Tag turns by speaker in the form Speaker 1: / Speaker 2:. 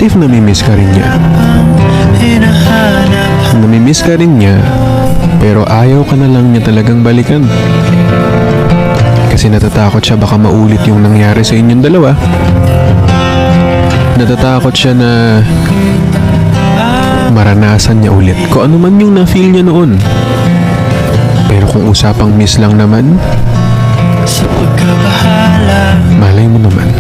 Speaker 1: What if namimiss ka rin niya? Namimiss ka rin niya, pero ayaw ka na lang niya talagang balikan. Kasi natatakot siya baka maulit yung nangyari sa inyong dalawa. Natatakot siya na maranasan niya ulit kung ano man yung na-feel niya noon. Pero kung usapang miss lang naman, malay mo naman.